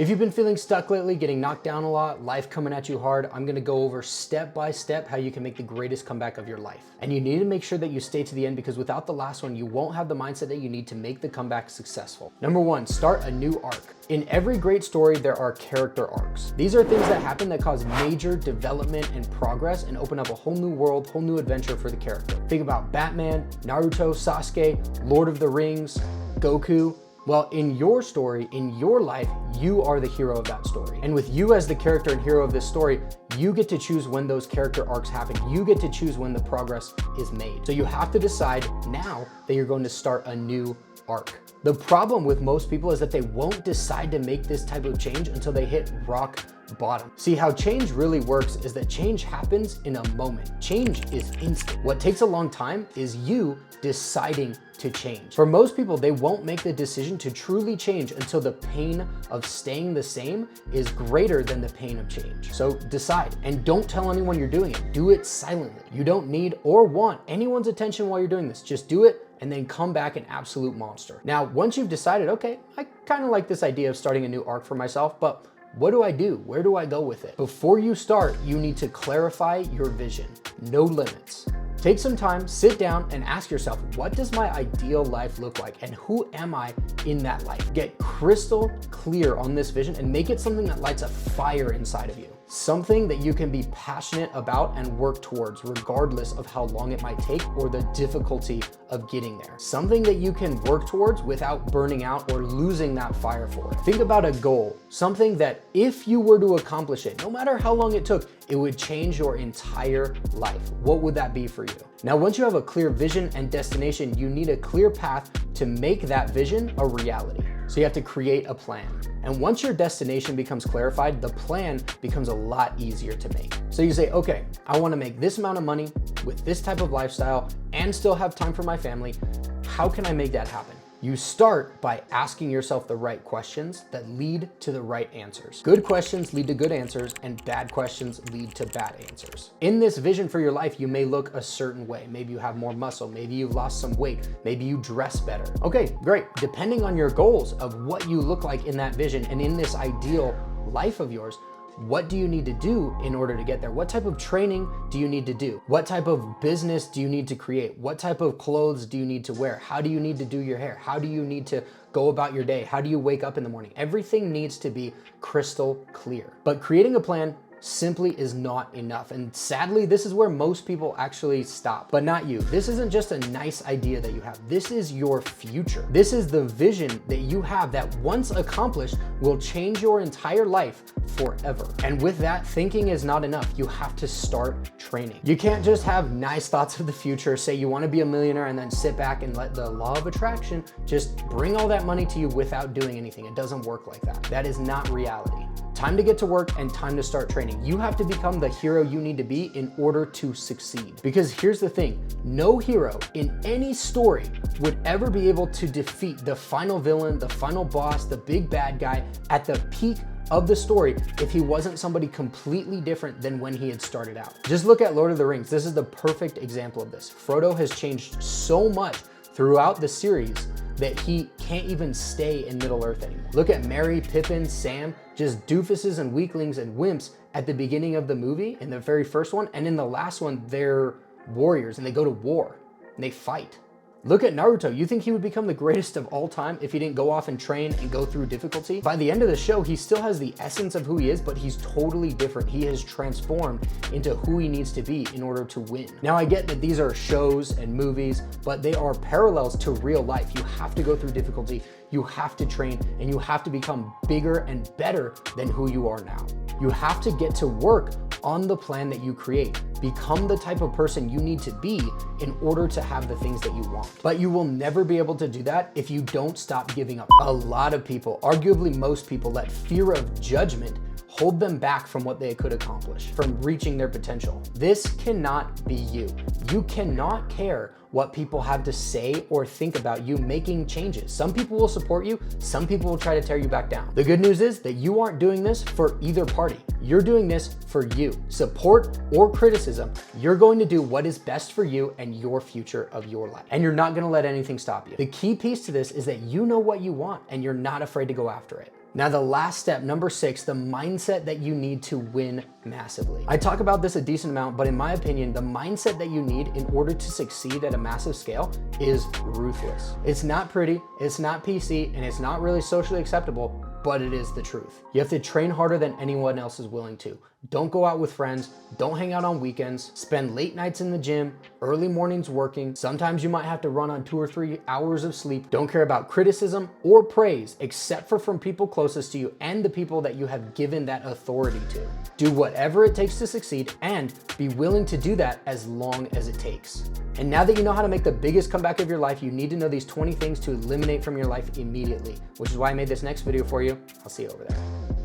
If you've been feeling stuck lately, getting knocked down a lot, life coming at you hard, I'm gonna go over step by step how you can make the greatest comeback of your life. And you need to make sure that you stay to the end, because without the last one, you won't have the mindset that you need to make the comeback successful. Number one, start a new arc. In every great story, there are character arcs. These are things that happen that cause major development and progress and open up a whole new world, whole new adventure for the character. Think about Batman, Naruto, Sasuke, Lord of the Rings, Goku. Well, in your story, in your life, you are the hero of that story. And with you as the character and hero of this story, you get to choose when those character arcs happen. You get to choose when the progress is made. So you have to decide now that you're going to start a new arc. The problem with most people is that they won't decide to make this type of change until they hit rock bottom. See, how change really works is that change happens in a moment. Change is instant. What takes a long time is you deciding to change. For most people, they won't make the decision to truly change until the pain of staying the same is greater than the pain of change. So decide, and don't tell anyone you're doing it. Do it silently. You don't need or want anyone's attention while you're doing this. Just do it and then come back an absolute monster. Now, once you've decided, okay, I kind of like this idea of starting a new arc for myself, but what do I do? Where do I go with it? Before you start, you need to clarify your vision. No limits. Take some time, sit down and ask yourself, what does my ideal life look like and who am I in that life? Get crystal clear on this vision and make it something that lights a fire inside of you. Something that you can be passionate about and work towards regardless of how long it might take or the difficulty of getting there. Something that you can work towards without burning out or losing that fire for it. Think about a goal, something that if you were to accomplish it, no matter how long it took, it would change your entire life. What would that be for you? Now, once you have a clear vision and destination, you need a clear path to make that vision a reality. So you have to create a plan. And once your destination becomes clarified, the plan becomes a lot easier to make. So you say, okay, I want to make this amount of money with this type of lifestyle and still have time for my family. How can I make that happen? You start by asking yourself the right questions that lead to the right answers. Good questions lead to good answers, and bad questions lead to bad answers. In this vision for your life, you may look a certain way. Maybe you have more muscle, maybe you've lost some weight, maybe you dress better. Okay, great. Depending on your goals of what you look like in that vision and in this ideal life of yours, what do you need to do in order to get there? What type of training do you need to do? What type of business do you need to create? What type of clothes do you need to wear? How do you need to do your hair? How do you need to go about your day? How do you wake up in the morning? Everything needs to be crystal clear. But creating a plan simply is not enough. And sadly, this is where most people actually stop, but not you. This isn't just a nice idea that you have. This is your future. This is the vision that you have that once accomplished will change your entire life forever. And with that, thinking is not enough. You have to start training. You can't just have nice thoughts of the future, say you want to be a millionaire, and then sit back and let the law of attraction just bring all that money to you without doing anything. It doesn't work like that. That is not reality. Time to get to work and time to start training. You have to become the hero you need to be in order to succeed. Because here's the thing, no hero in any story would ever be able to defeat the final villain, the final boss, the big bad guy at the peak of the story if he wasn't somebody completely different than when he had started out. Just look at Lord of the Rings. This is the perfect example of this. Frodo has changed so much throughout the series that he can't even stay in Middle Earth anymore. Look at Merry, Pippin, Sam, just doofuses and weaklings and wimps at the beginning of the movie, in the very first one, and in the last one, they're warriors and they go to war and they fight. Look at Naruto. You think he would become the greatest of all time if he didn't go off and train and go through difficulty? By the end of the show, he still has the essence of who he is, but he's totally different. He has transformed into who he needs to be in order to win. Now, I get that these are shows and movies, but they are parallels to real life. You have to go through difficulty, you have to train, and you have to become bigger and better than who you are now. You have to get to work on the plan that you create. Become the type of person you need to be in order to have the things that you want. But you will never be able to do that if you don't stop giving up. A lot of people, arguably most people, let fear of judgment hold them back from what they could accomplish, from reaching their potential. This cannot be you. You cannot care what people have to say or think about you making changes. Some people will support you, some people will try to tear you back down. The good news is that you aren't doing this for either party. You're doing this for you. Support or criticism, you're going to do what is best for you and your future of your life. And you're not gonna let anything stop you. The key piece to this is that you know what you want and you're not afraid to go after it. Now, the last step, number 6, the mindset that you need to win massively. I talk about this a decent amount, but in my opinion, the mindset that you need in order to succeed at a massive scale is ruthless. It's not pretty, it's not PC, and it's not really socially acceptable, but it is the truth. You have to train harder than anyone else is willing to. Don't go out with friends, don't hang out on weekends, spend late nights in the gym, early mornings working. Sometimes you might have to run on 2 or 3 hours of sleep. Don't care about criticism or praise, except for from people closest to you and the people that you have given that authority to. Do whatever it takes to succeed and be willing to do that as long as it takes. And now that you know how to make the biggest comeback of your life, you need to know these 20 things to eliminate from your life immediately, which is why I made this next video for you. I'll see you over there.